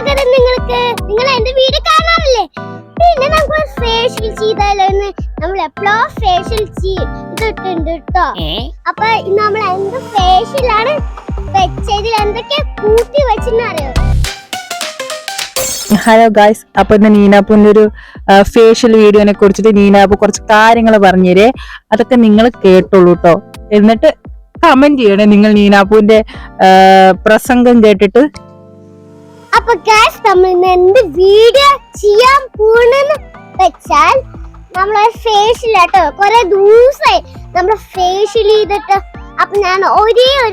സ്വാഗതം നിങ്ങൾക്ക്. നിങ്ങൾ എന്റെ വീഡിയോ കാണാറില്ലേ? പിന്നെ നമുക്ക് ഫേഷ്യൽ ചെയ്താലോ? നമ്മൾ എപ്പോഴോ ഫേഷ്യൽ ചെയ്തിട്ടുണ്ട് കേട്ടോ. അപ്പൊ ഇന്ന് നമ്മൾ എന്ത് ഫേഷ്യലാണ് വെച്ചതിൽ എന്തൊക്കെ കൂട്ടി വെച്ചെന്നറിയോ? ഹലോ ഗായ്സ്, അപ്പൊ ഇന്ന് നീനാപ്പൂന്റെ ഒരു ഫേഷ്യൽ വീഡിയോനെ കുറിച്ചിട്ട് നീനാപ്പു കുറച്ച് കാര്യങ്ങൾ പറഞ്ഞുതരേ. അതൊക്കെ നിങ്ങൾ കേട്ടോളൂ കേട്ടോ. എന്നിട്ട് കമന്റ് ചെയ്യണേ നിങ്ങൾ നീനാപ്പൂന്റെ പ്രസംഗം കേട്ടിട്ട്. അപ്പൊ ഗായ്സ്, നമ്മൾ ഇന്ന് എന്ത് വീഡിയോ ചെയ്യാൻ പോണെന്ന് വെച്ചാൽ നമ്മളെ ഫേഷ്യലാട്ടോ. കുറെ ദിവസമായി നമ്മള് ഫേഷ്യൽ ചെയ്തിട്ട്. അപ്പൊ ഞാൻ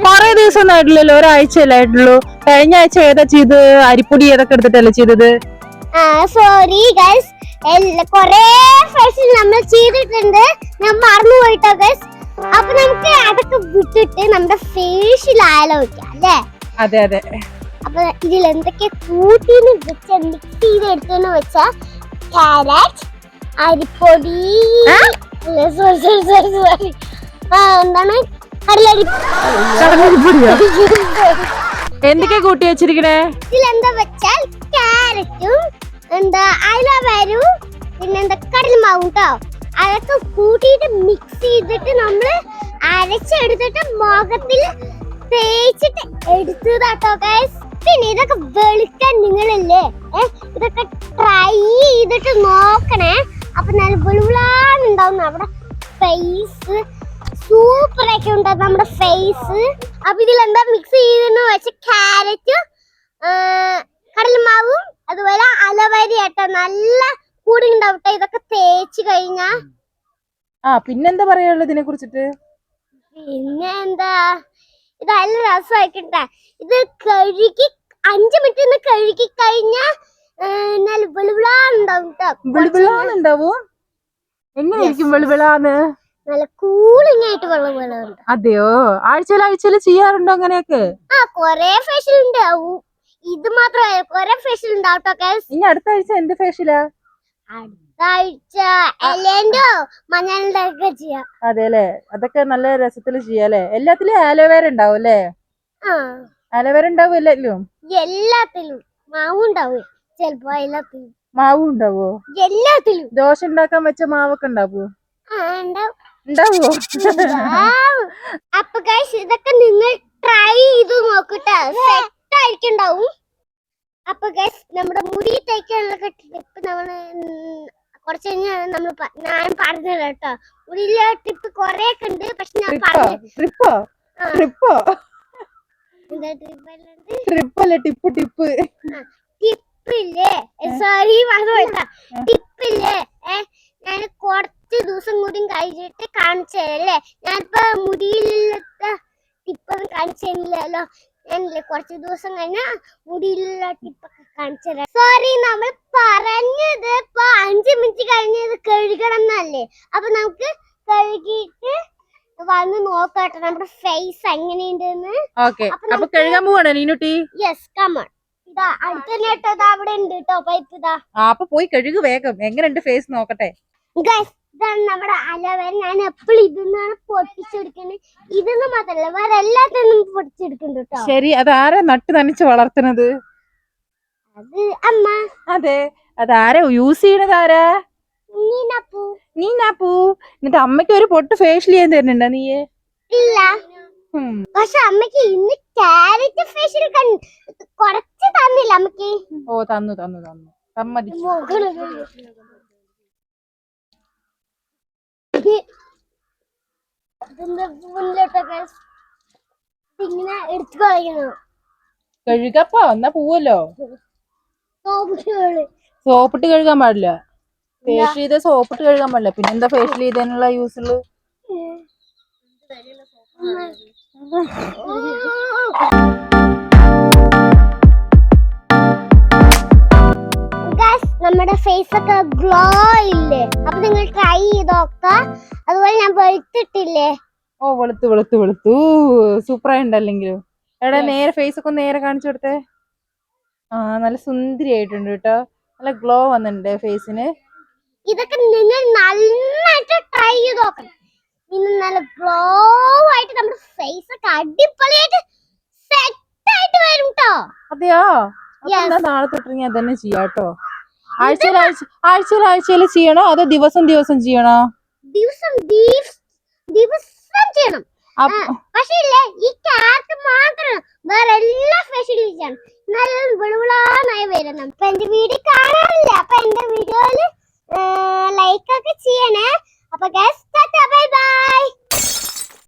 കുറെ ദിവസം ഒന്നും ആയിട്ടില്ലല്ലോ, ഒരാഴ്ചയല്ലേ ആയിട്ടുള്ളൂ. കഴിഞ്ഞ ആഴ്ച ഏതാ ചെയ്ത്? അരിപ്പൊടി ഏതൊക്കെ എടുത്തിട്ടല്ലേ ചെയ്തത്? സോറി ഗൈസ്, കൊറേ ഫേഷ്യൽ നമ്മൾ ചെയ്തിട്ടുണ്ട്. ഞാൻ മറന്നു പോയിട്ടോ ഗൈസ്. അപ്പൊ നമുക്ക് അതൊക്കെ വിട്ടിട്ട് നമ്മുടെ ഫേഷ്യൽ ആലോചിക്കാം അല്ലേ? അതെ അതെ. അപ്പൊ ഇതിൽ എന്തൊക്കെ കൂട്ടിന്ന് വെച്ച മിക്സ് ചെയ്ത് എടുത്തെന്ന് വെച്ചാ ക്യാരറ്റ്, അരിപ്പൊടി, സോറി എന്താണ് എന്തൊക്കെ കൂട്ടി വെച്ചിരിക്കണേ? ഇതിലെന്താ വെച്ചാൽ ക്യാരറ്റും അയലവരും പിന്നെന്താ കടലമാവും കേട്ടോ. അതൊക്കെ കൂട്ടിയിട്ട് മിക്സ് ചെയ്തിട്ട് നമ്മള് അരച്ചെടുത്തിട്ട് മുഖത്തിൽ തേച്ചിട്ട് എടുത്തതാട്ടോ ഗൈസ്. പിന്നെ ഇതൊക്കെ വെളുക്കാൻ നിങ്ങളില്ലേ, ഇതൊക്കെ ട്രൈ ചെയ്തിട്ട് നോക്കണേ. അപ്പൊ നല്ല വെളുവിളാന്നുണ്ടാവും നമ്മുടെ ഫേസ്. സൂപ്പർ ഒക്കെ ഉണ്ടാവും നമ്മുടെ ഫേസ്. അപ്പൊ ഇതിലെന്താ മിക്സ് ചെയ്തെന്ന് വെച്ച ക്യാരറ്റ്, കടലമാവും അതുപോലെ അലവരി ആട്ടോ. നല്ല കൂടി ഉണ്ടാവട്ടെ ഇതൊക്കെ തേച്ച് കഴിഞ്ഞാ. പിന്നെന്താ പറയാനുള്ളത് ഇതിനെ കുറിച്ചിട്ട്? പിന്നെ എന്താ, ഇത് നല്ല രസമായിട്ടാ. ഇത് കഴുകി 5 മിനിറ്റ് കഴുകി കഴിഞ്ഞാ നല്ല വെളുവിളാന്നുണ്ടാവും കേട്ടോ. വെളുവിളാന്നുണ്ടാവും? എങ്ങനെയായിരിക്കും വെളുവിളാന്ന്? നല്ല കൂളിംഗ് ആയിട്ട് വെള്ളം. അതെയോ? ആഴ്ചയിൽ ചെയ്യാറുണ്ടോ അങ്ങനെയൊക്കെ? കൊറേ ഫേഷ്യൽ ഉണ്ട്. ഇത് മാത്രമല്ല, കൊറേ ഫേഷ്യൽ ഉണ്ടാവട്ടോ. ഇനി അടുത്ത ആഴ്ച എന്ത് ഫേഷ്യലാ? അടുത്ത ആഴ്ച എലേന്റോ മഞ്ഞളുടെ ഒക്കെ ചെയ്യാം. അതെല്ലേ, അതൊക്കെ നല്ല രസത്തില് ചെയ്യാല്ലേ. എല്ലാത്തിലും ആലോവേര ഉണ്ടാവും അല്ലേ? ആലോവേര ഉണ്ടാവും എല്ലാത്തിലും. എല്ലാത്തിലും മാവും ഉണ്ടാവും. ചെലപ്പോ എല്ലാത്തിലും മാവും ഉണ്ടാവോ? എല്ലാത്തിലും. ദോശ ഉണ്ടാക്കാൻ വെച്ച മാവൊക്കെ ഉണ്ടാവോ? ഉണ്ടാവോ? അപ്പൊ ഗൈസ്, ഇതൊക്കെ നിങ്ങൾ ട്രൈ ചെയ്ത് നോക്കട്ടെ, സെറ്റ് ആയിരിക്കുണ്ടാവും. അപ്പൊ ഗൈസ്, നമ്മുടെ മുടി തേക്കാനുള്ള ടിപ്പ് നമ്മള് കുറച്ച് കഴിഞ്ഞാൽ ഞാൻ പറഞ്ഞത് കേട്ടോ. മുടിയിലെ ടിപ്പ് കൊറേ ഒക്കെ ഉണ്ട്, പക്ഷെ ഞാൻ ടിപ്പില്ലേ, സോറി പറഞ്ഞ ടിപ്പില്ലേ. ഞാൻ കുറച്ച് ദിവസം കൂടി കഴിഞ്ഞിട്ട് കാണിച്ചു തരല്ലേ. ഞാനിപ്പോ മുടിയിലത്തെ ടിപ്പൊന്നും കാണിച്ചു തരില്ലല്ലോ. ഞാനില്ലേ കുറച്ച് ദിവസം കഴിഞ്ഞാ മുടിയിലുള്ള ടിപ്പൊക്കെ കാണിച്ചു തരാം. സോറി, നമ്മൾ പറഞ്ഞത് ഇപ്പൊ 5 മിനിറ്റ് കഴിഞ്ഞത് കഴുകണം എന്നല്ലേ. അപ്പൊ നമുക്ക് കഴുകിയിട്ട് വന്ന് നോക്കട്ടെ നമ്മുടെ ഫേസ് എങ്ങനെയുണ്ടെന്ന്. അപ്പൊ കഴുകാൻ പോവാണോ നീനുട്ടി? Yes, come on. ഇതാ അടുത്തട്ടോ, അവിടെ ഉണ്ട് കേട്ടോ പൈപ്പ്. ഇതാ അപ്പൊ പോയി കഴുകു വേഗം. എങ്ങനെയുണ്ട് ഫേസ് നോക്കട്ടെ. ഗൈസ്, ഇതാണ് നമ്മുടെ അലവേര. ഞാൻ എപ്പോഴും ഇതെന്നാണ് പൊട്ടിച്ചെടുക്കുന്നത്. ഇതെന്ന് മാത്രല്ല, വേറെ എല്ലാത്തിനും പൊട്ടിച്ചെടുക്കുന്നുണ്ട് കേട്ടോ. ശരി, അതാരാ നട്ട് നനച്ച് വളർത്തുന്നത്? അത് അമ്മ. അതെ, അതാരാ യൂസ് ചെയ്യണത്? ആരാ? നീനാപ്പൂ. എന്നിട്ട് അമ്മയ്ക്ക് ഒരു പൊട്ട് ഫേഷ്യൽ ചെയ്യാൻ തരുന്നുണ്ടോ നീ? ഇല്ല, പക്ഷെ അമ്മക്ക് ഇന്ന് ക്യാരറ്റ് ഫേഷ്യൽ കുറച്ച് തന്നില്ല അമ്മക്ക്. തന്നു സമ്മതിച്ചു. ഇങ്ങനെ എടുത്തു കളയുന്നു. കഴുകപ്പോ എന്നാ പോവല്ലോ. സോപ്പിട്ട് കഴുകാൻ പാടില്ല. ഫേഷ്യൽ ചെയ്ത സോപ്പിട്ട് കഴുകാൻ പാടില്ല. പിന്നെന്താ ഫേഷ്യൽ ചെയ്തതിനുള്ള യൂസുള്ളു? നമ്മുടെ ഫേസ് ഒക്കെ ഗ്ലോ ഇല്ലേ? അപ്പൊ നിങ്ങൾ ട്രൈ ചെയ്തോക്ക. അതുപോലെ ഞാൻ വെളുത്തിട്ടില്ലേ? വെളുത്തു സൂപ്പറായി ഉണ്ടല്ലെങ്കിലും. എവിടെ നേരെ ഫേസ് ഒക്കെ നേരെ കാണിച്ചു കൊടുത്തേ. നല്ല സുന്ദരി ആയിട്ടുണ്ട് കേട്ടോ. നല്ല ഗ്ലോ വന്നിട്ടുണ്ട് ഫേസിന്. ഇതൊക്കെ നിങ്ങൾ നന്നായിട്ട് ട്രൈ ചെയ്ത് നോക്കണം. ഇന്ന് നല്ല ഗ്ലോ ആയിട്ട് നമ്മുടെ ഫേസ് ഒക്കെ അടിപൊളിയായിട്ട് സെറ്റ് ആയിട്ട് വരും ട്ടോ. അതെയോ? അപ്പൊ എന്നാ നാളെ തൊട്ട് ഞാൻ തന്നെ ചെയ്യാട്ടോ. ആഴ്ചയിൽ ചെയ്യണോ അതോ ദിവസം ചെയ്യണോ? ദിവസം ചെയ്യണം. പക്ഷേ ഈ ക്യാരറ്റ് മാത്രം വേറെ എല്ലാ ഫെസിലിറ്റീസും നല്ല വെളുവിളാന്നായി വരണം. അപ്പൊ എന്റെ വീഡിയോ കാണാറില്ല, അപ്പൊ എന്റെ വീഡിയോയില് ലൈക്ക് ഒക്കെ ചെയ്യണേ. അപ്പൊ ഗൈസ്, ബൈ ബൈ.